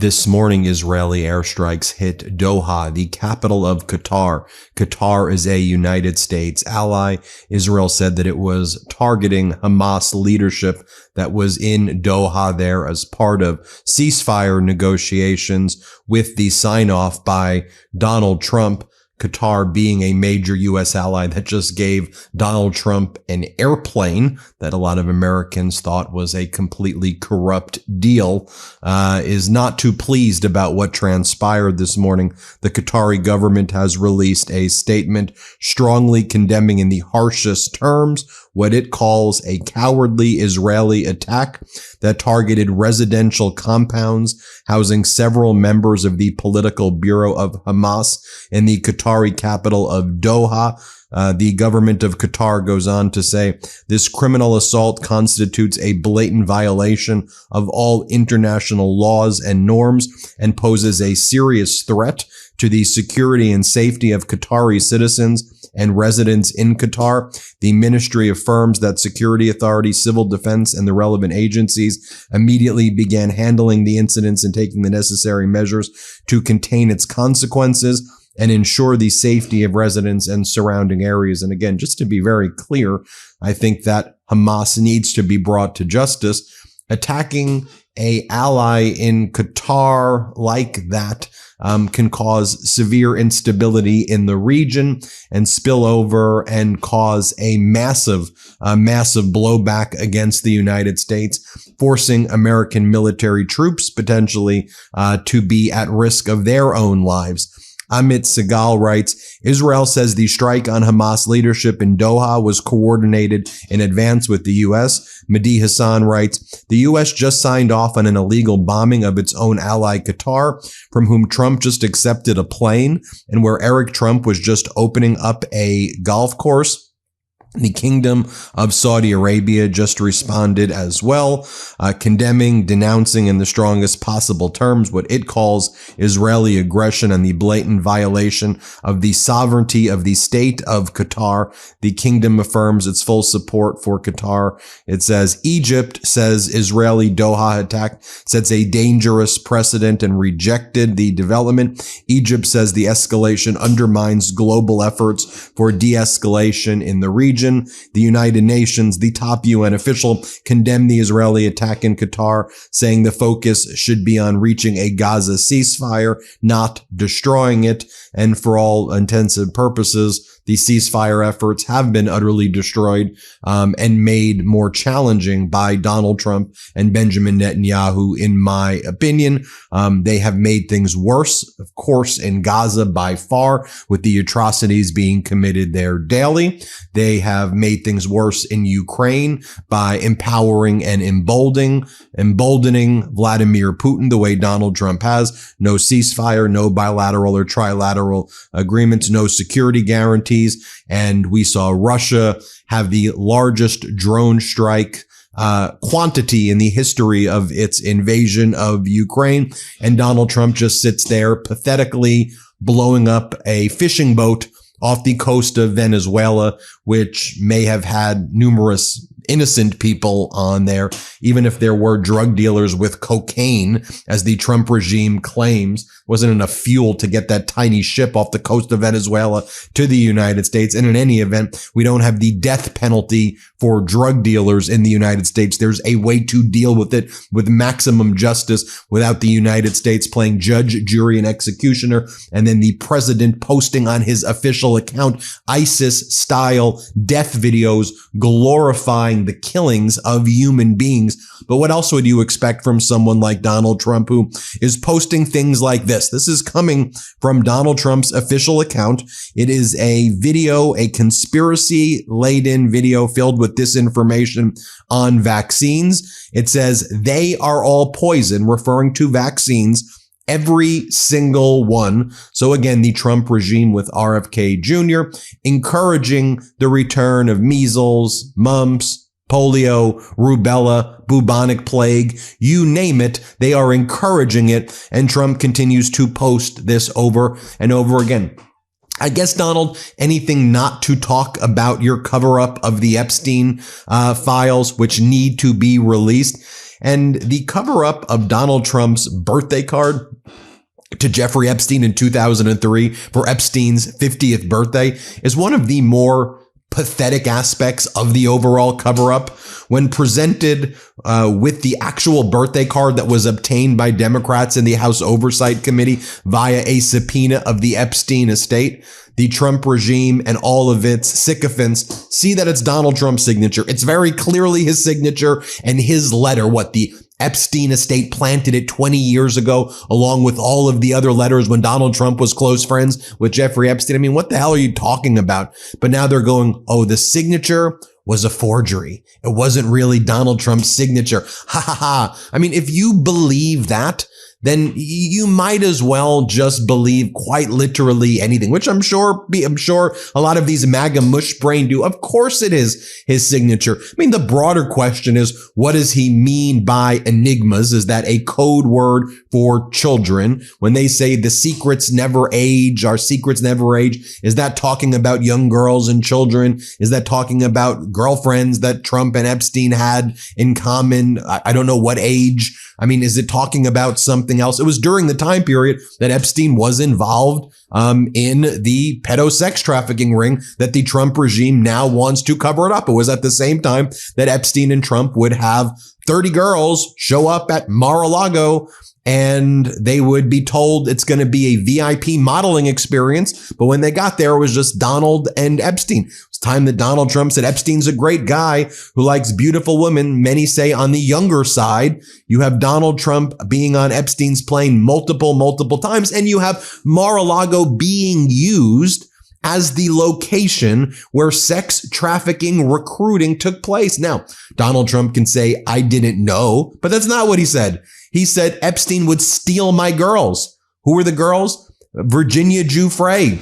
This morning, Israeli airstrikes hit Doha, the capital of Qatar. Qatar is a United States ally. Israel said that it was targeting Hamas leadership that was in Doha there as part of ceasefire negotiations with the sign-off by Donald Trump. Qatar being a major U.S. ally that just gave Donald Trump an airplane that a lot of Americans thought was a completely corrupt deal, is not too pleased about what transpired this morning. The Qatari government has released a statement strongly condemning in the harshest terms what it calls a cowardly Israeli attack that targeted residential compounds housing several members of the political bureau of Hamas in the Qatari capital of Doha. The government of Qatar goes on to say, this criminal assault constitutes a blatant violation of all international laws and norms and poses a serious threat to the security and safety of Qatari citizens and residents in Qatar. The ministry affirms that security authorities, civil defense, and the relevant agencies immediately began handling the incidents and taking the necessary measures to contain its consequences and ensure the safety of residents and surrounding areas. And again, just to be very clear, I think that Hamas needs to be brought to justice. Attacking an ally in Qatar like that can cause severe instability in the region and spill over and cause a massive blowback against the United States, forcing American military troops potentially to be at risk of their own lives. Amit Segal writes, Israel says the strike on Hamas leadership in Doha was coordinated in advance with the U.S. Mehdi Hassan writes, the U.S. just signed off on an illegal bombing of its own ally Qatar, from whom Trump just accepted a plane, and where Eric Trump was just opening up a golf course. The Kingdom of Saudi Arabia just responded as well, condemning, denouncing in the strongest possible terms what it calls Israeli aggression and the blatant violation of the sovereignty of the state of Qatar. The Kingdom affirms its full support for Qatar. It says, Egypt says Israeli Doha attack sets a dangerous precedent and rejected the development. Egypt says the escalation undermines global efforts for de-escalation in the region. The United Nations, the top UN official, condemned the Israeli attack in Qatar, saying the focus should be on reaching a Gaza ceasefire, not destroying it. And for all intents and purposes, the ceasefire efforts have been utterly destroyed and made more challenging by Donald Trump and Benjamin Netanyahu, in my opinion. They have made things worse, of course, in Gaza by far, with the atrocities being committed there daily. They have made things worse in Ukraine by empowering and emboldening Vladimir Putin the way Donald Trump has. No ceasefire, no bilateral or trilateral agreements, no security guarantees. And we saw Russia have the largest drone strike quantity in the history of its invasion of Ukraine. And Donald Trump just sits there pathetically blowing up a fishing boat off the coast of Venezuela, which may have had numerous innocent people on there, even if there were drug dealers with cocaine, as the Trump regime claims. Wasn't enough fuel to get that tiny ship off the coast of Venezuela to the United States. And in any event, we don't have the death penalty for drug dealers in the United States. There's a way to deal with it with maximum justice without the United States playing judge, jury, and executioner. And then the president posting on his official account ISIS-style death videos glorifying the killings of human beings. But what else would you expect from someone like Donald Trump, who is posting things like this? This is coming from Donald Trump's official account. It is a video, a conspiracy-laden video filled with disinformation on vaccines. It says they are all poison, referring to vaccines, every single one. So again, the Trump regime with RFK Jr. encouraging the return of measles, mumps, polio, rubella, bubonic plague, you name it, they are encouraging it. And Trump continues to post this over and over again. I guess, Donald, anything not to talk about your cover-up of the Epstein files, which need to be released? And the cover-up of Donald Trump's birthday card to Jeffrey Epstein in 2003 for Epstein's 50th birthday is one of the more pathetic aspects of the overall cover-up. When presented with the actual birthday card that was obtained by Democrats in the House Oversight Committee via a subpoena of the Epstein estate, the Trump regime and all of its sycophants see that it's Donald Trump's signature. It's very clearly his signature and his letter, what the Epstein estate planted it 20 years ago, along with all of the other letters when Donald Trump was close friends with Jeffrey Epstein. I mean, what the hell are you talking about? But now they're going, oh, the signature was a forgery. It wasn't really Donald Trump's signature. Ha ha ha. I mean, if you believe that, then you might as well just believe quite literally anything, which I'm sure a lot of these MAGA mush brain do. Of course it is his signature. I mean, the broader question is, what does he mean by enigmas? Is that a code word for children? When they say the secrets never age, our secrets never age, is that talking about young girls and children? Is that talking about girlfriends that Trump and Epstein had in common? I don't know what age. I mean, is it talking about something else? It was during the time period that Epstein was involved in the pedo-sex trafficking ring that the Trump regime now wants to cover it up. It was at the same time that Epstein and Trump would have 30 girls show up at Mar-a-Lago and they would be told it's going to be a VIP modeling experience. But when they got there, it was just Donald and Epstein. It's time that Donald Trump said Epstein's a great guy who likes beautiful women. Many say on the younger side. You have Donald Trump being on Epstein's plane multiple times, and you have Mar-a-Lago being used as the location where sex trafficking recruiting took place. Now, Donald Trump can say, I didn't know, but that's not what he said. He said Epstein would steal my girls. Who were the girls? Virginia Giuffre,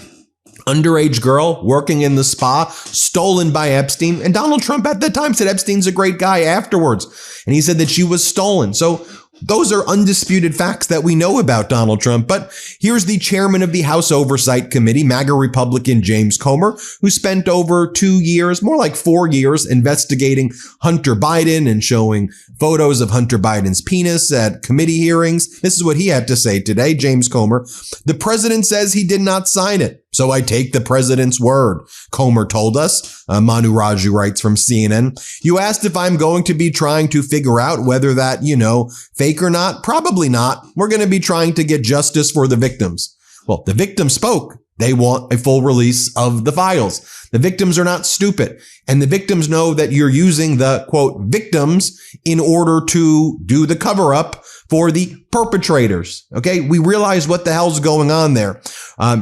underage girl working in the spa, stolen by Epstein. And Donald Trump at that time said Epstein's a great guy afterwards. And he said that she was stolen. So those are undisputed facts that we know about Donald Trump. But here's the chairman of the House Oversight Committee, MAGA Republican James Comer, who spent over 2 years, more like 4 years, investigating Hunter Biden and showing photos of Hunter Biden's penis at committee hearings. This is what he had to say today, James Comer. The president says he did not sign it, so I take the president's word, Comer told us. Manu Raju writes from CNN. You asked if I'm going to be trying to figure out whether that, fake or not. Probably not. We're going to be trying to get justice for the victims. Well, the victims spoke. They want a full release of the files. The victims are not stupid. And the victims know that you're using the, quote, victims in order to do the cover up for the perpetrators. Okay, we realize what the hell's going on there.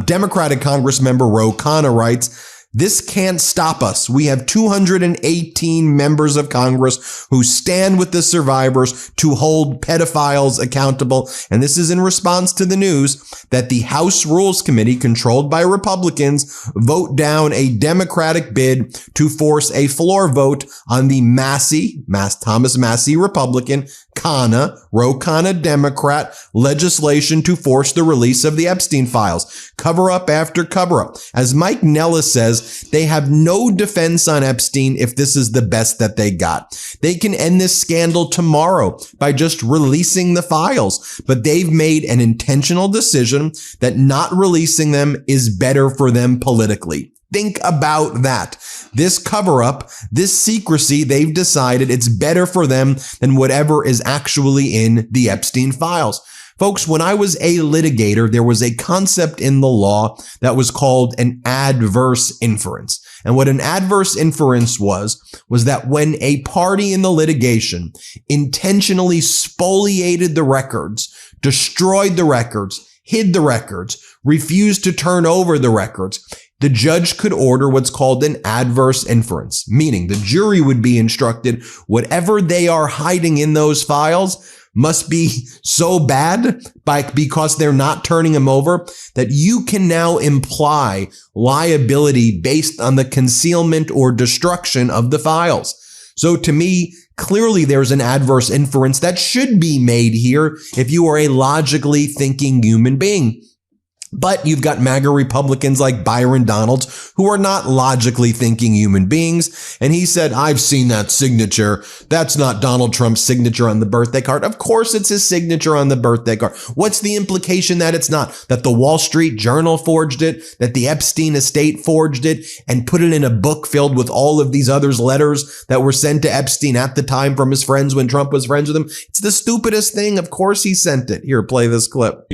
Democratic Congressmember Ro Khanna writes, this can't stop us. We have 218 members of Congress who stand with the survivors to hold pedophiles accountable. And this is in response to the news that the House Rules Committee, controlled by Republicans, vote down a Democratic bid to force a floor vote on the Thomas Massey Republican, Ro Khanna Democrat legislation to force the release of the Epstein files. Cover up after cover up. As Mike Nellis says, they have no defense on Epstein if this is the best that they got. They can end this scandal tomorrow by just releasing the files, but they've made an intentional decision that not releasing them is better for them politically. Think about that. This cover-up, this secrecy, they've decided it's better for them than whatever is actually in the Epstein files. Folks, when I was a litigator, there was a concept in the law that was called an adverse inference. And what an adverse inference was that when a party in the litigation intentionally spoliated the records, destroyed the records, hid the records, refused to turn over the records, the judge could order what's called an adverse inference, meaning the jury would be instructed whatever they are hiding in those files must be so bad because they're not turning them over that you can now imply liability based on the concealment or destruction of the files. So to me, clearly there's an adverse inference that should be made here if you are a logically thinking human being. But you've got MAGA Republicans like Byron Donalds who are not logically thinking human beings. And he said, I've seen that signature. That's not Donald Trump's signature on the birthday card. Of course it's his signature on the birthday card. What's the implication that it's not? That the Wall Street Journal forged it, that the Epstein estate forged it and put it in a book filled with all of these others' letters that were sent to Epstein at the time from his friends when Trump was friends with him. It's the stupidest thing. Of course he sent it. Here, play this clip.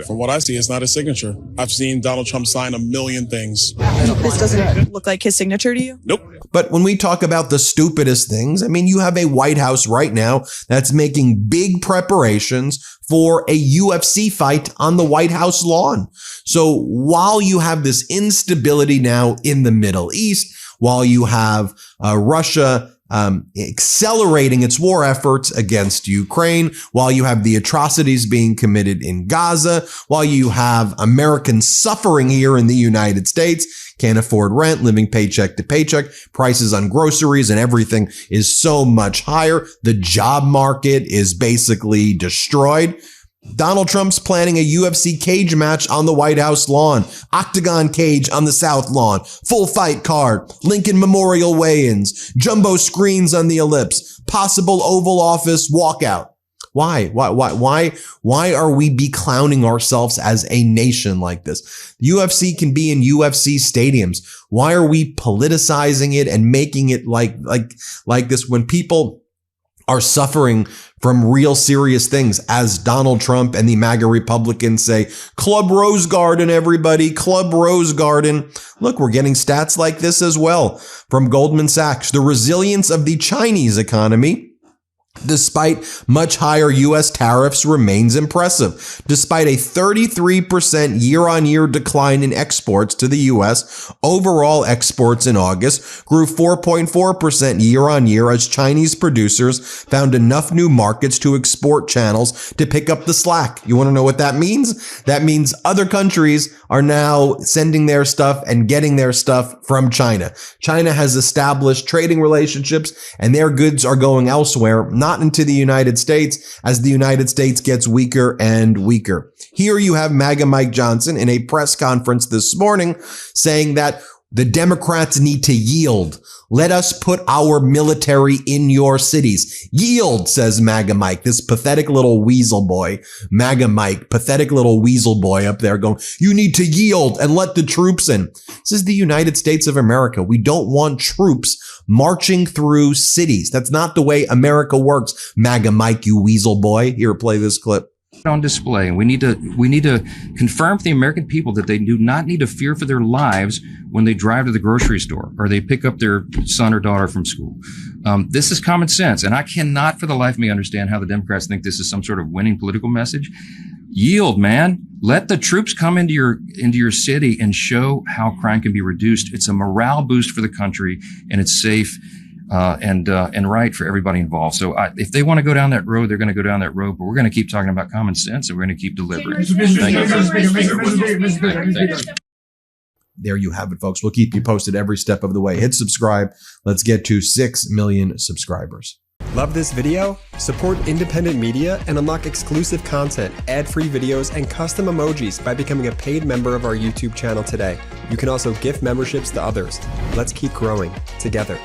From what I see, it's not a signature. I've seen Donald Trump sign a million things. This doesn't look like his signature to you? Nope. But when we talk about the stupidest things, I mean, you have a White House right now that's making big preparations for a UFC fight on the White House lawn. So while you have this instability now in the Middle East, while you have Russia accelerating its war efforts against Ukraine, while you have the atrocities being committed in Gaza, while you have Americans suffering here in the United States, can't afford rent, living paycheck to paycheck, prices on groceries and everything is so much higher. The job market is basically destroyed. Donald Trump's planning a UFC cage match on the White House lawn, octagon cage on the South lawn, full fight card, Lincoln Memorial weigh-ins, jumbo screens on the ellipse, possible Oval Office walkout. Why are we beclowning ourselves as a nation like this? UFC can be in UFC stadiums. Why are we politicizing it and making it like this when people are suffering from real serious things, as Donald Trump and the MAGA Republicans say, Club Rose Garden, everybody, Club Rose Garden. Look, we're getting stats like this as well from Goldman Sachs. The resilience of the Chinese economy, despite much higher U.S. tariffs, remains impressive. Despite a 33% year-on-year decline in exports to the U.S., overall exports in August grew 4.4% year-on-year as Chinese producers found enough new markets to export channels to pick up the slack. You want to know what that means? That means other countries are now sending their stuff and getting their stuff from China. China has established trading relationships and their goods are going elsewhere, not into the United States, as the United States gets weaker and weaker. Here you have MAGA Mike Johnson in a press conference this morning saying that the Democrats need to yield. Let us put our military in your cities. Yield, says MAGA Mike, this pathetic little weasel boy. MAGA Mike, pathetic little weasel boy up there going, you need to yield and let the troops in. This is the United States of America. We don't want troops marching through cities. That's not the way America works. MAGA Mike, you weasel boy. Here, play this clip. On display, and we need to confirm to the American people that they do not need to fear for their lives when they drive to the grocery store or they pick up their son or daughter from school. This is common sense, and I cannot for the life of me understand how the Democrats think this is some sort of winning political message. Yield, man. Let the troops come into your city and show how crime can be reduced. It's a morale boost for the country, and it's safe and right for everybody involved. So if they want to go down that road, they're going to go down that road. But we're going to keep talking about common sense, and we're going to keep delivering. There you have it, folks. We'll keep you posted every step of the way. Hit subscribe. Let's get to 6 million subscribers. Love this video? Support independent media and unlock exclusive content, ad-free videos, and custom emojis by becoming a paid member of our YouTube channel today. You can also gift memberships to others. Let's keep growing together.